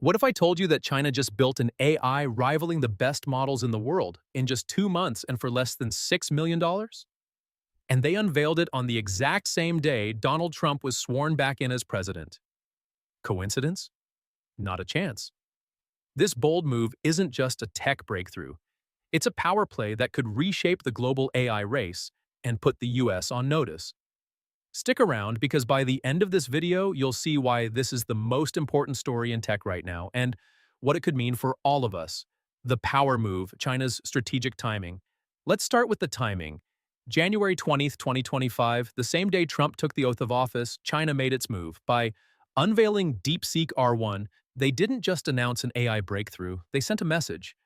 What if I told you that China just built an AI rivaling the best models in the world in just 2 months and for less than $6 million? And they unveiled it on the exact same day Donald Trump was sworn back in as president. Coincidence? Not a chance. This bold move isn't just a tech breakthrough. It's a power play that could reshape the global AI race and put the US on notice. Stick around because by the end of this video, you'll see why this is the most important story in tech right now and what it could mean for all of us. The power move, China's strategic timing. Let's start with the timing. January 20th, 2025, the same day Trump took the oath of office, China made its move. By unveiling DeepSeek R1, they didn't just announce an AI breakthrough, they sent a message.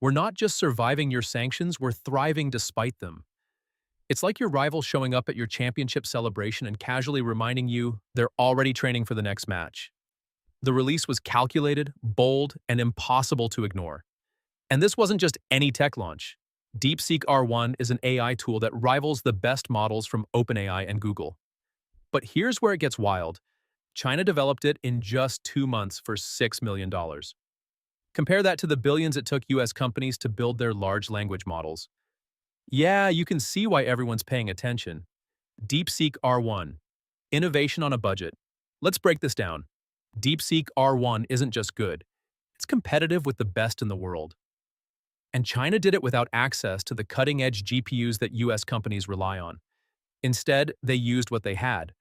We're not just surviving your sanctions, we're thriving despite them. It's like your rival showing up at your championship celebration and casually reminding you they're already training for the next match. The release was calculated, bold, and impossible to ignore. And this wasn't just any tech launch. DeepSeek R1 is an AI tool that rivals the best models from OpenAI and Google. But here's where it gets wild. China developed it in just 2 months for $6 million. Compare that to the billions it took US companies to build their large language models. Yeah, you can see why everyone's paying attention. DeepSeek R1. Innovation on a budget. Let's break this down. DeepSeek R1 isn't just good. It's competitive with the best in the world. And China did it without access to the cutting-edge GPUs that US companies rely on. Instead, they used what they had,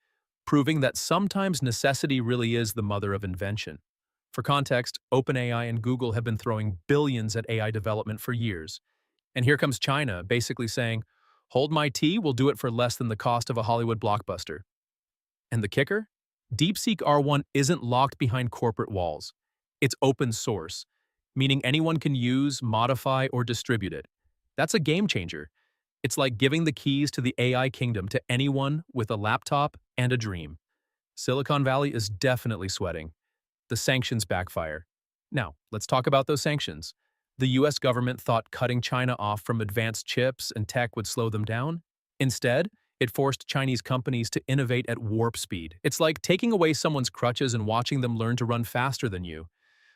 proving that sometimes necessity really is the mother of invention. For context, OpenAI and Google have been throwing billions at AI development for years. And here comes China, basically saying, hold my tea, we'll do it for less than the cost of a Hollywood blockbuster. And the kicker? DeepSeek R1 isn't locked behind corporate walls. It's open source, meaning anyone can use, modify, or distribute it. That's a game changer. It's like giving the keys to the AI kingdom to anyone with a laptop and a dream. Silicon Valley is definitely sweating. The sanctions backfire. Now, let's talk about those sanctions. The US government thought cutting China off from advanced chips and tech would slow them down. Instead, it forced Chinese companies to innovate at warp speed. It's like taking away someone's crutches and watching them learn to run faster than you.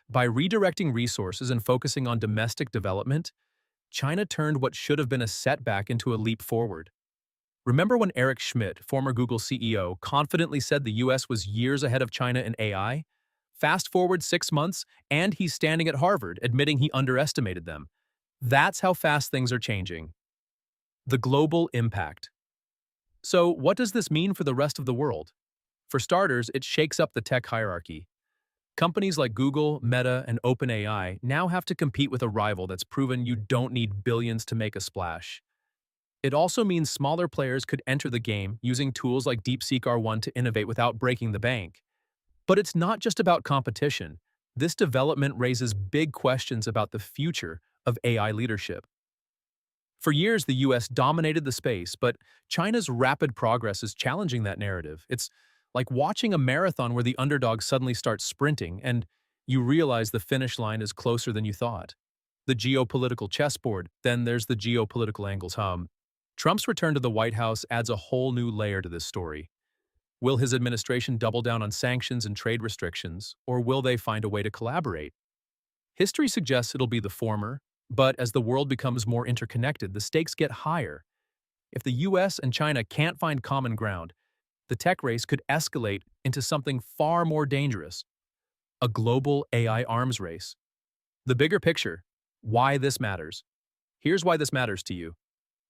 By redirecting resources and focusing on domestic development, China turned what should have been a setback into a leap forward. Remember when Eric Schmidt, former Google CEO, confidently said the US was years ahead of China in AI? Fast forward 6 months, and he's standing at Harvard, admitting he underestimated them. That's how fast things are changing. The global impact. So, what does this mean for the rest of the world? For starters, it shakes up the tech hierarchy. Companies like Google, Meta, and OpenAI now have to compete with a rival that's proven you don't need billions to make a splash. It also means smaller players could enter the game using tools like DeepSeek R1 to innovate without breaking the bank. But it's not just about competition. This development raises big questions about the future of AI leadership. For years, the US dominated the space, but China's rapid progress is challenging that narrative. It's like watching a marathon where the underdog suddenly starts sprinting and you realize the finish line is closer than you thought. The geopolitical chessboard, then there's the geopolitical angles. Trump's return to the White House adds a whole new layer to this story. Will his administration double down on sanctions and trade restrictions, or will they find a way to collaborate? History suggests it'll be the former, but as the world becomes more interconnected, the stakes get higher. If the US and China can't find common ground, the tech race could escalate into something far more dangerous: a global AI arms race. The bigger picture, why this matters. Here's why this matters to you.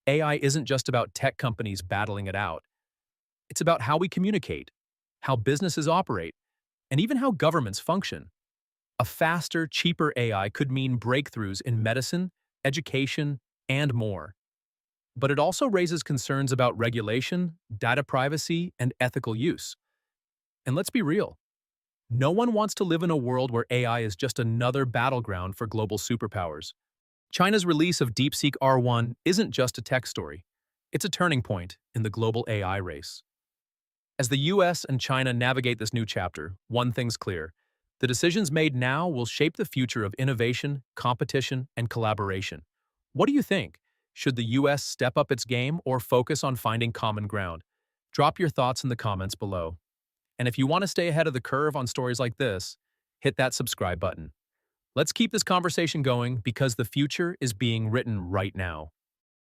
AI isn't just about tech companies battling it out. It's about how we communicate, how businesses operate, and even how governments function. A faster, cheaper AI could mean breakthroughs in medicine, education, and more. But it also raises concerns about regulation, data privacy, and ethical use. And let's be real. No one wants to live in a world where AI is just another battleground for global superpowers. China's release of DeepSeek R1 isn't just a tech story. It's a turning point in the global AI race. As the US and China navigate this new chapter, one thing's clear. The decisions made now will shape the future of innovation, competition, and collaboration. What do you think? Should the US step up its game or focus on finding common ground? Drop your thoughts in the comments below. And if you want to stay ahead of the curve on stories like this, hit that subscribe button. Let's keep this conversation going because the future is being written right now.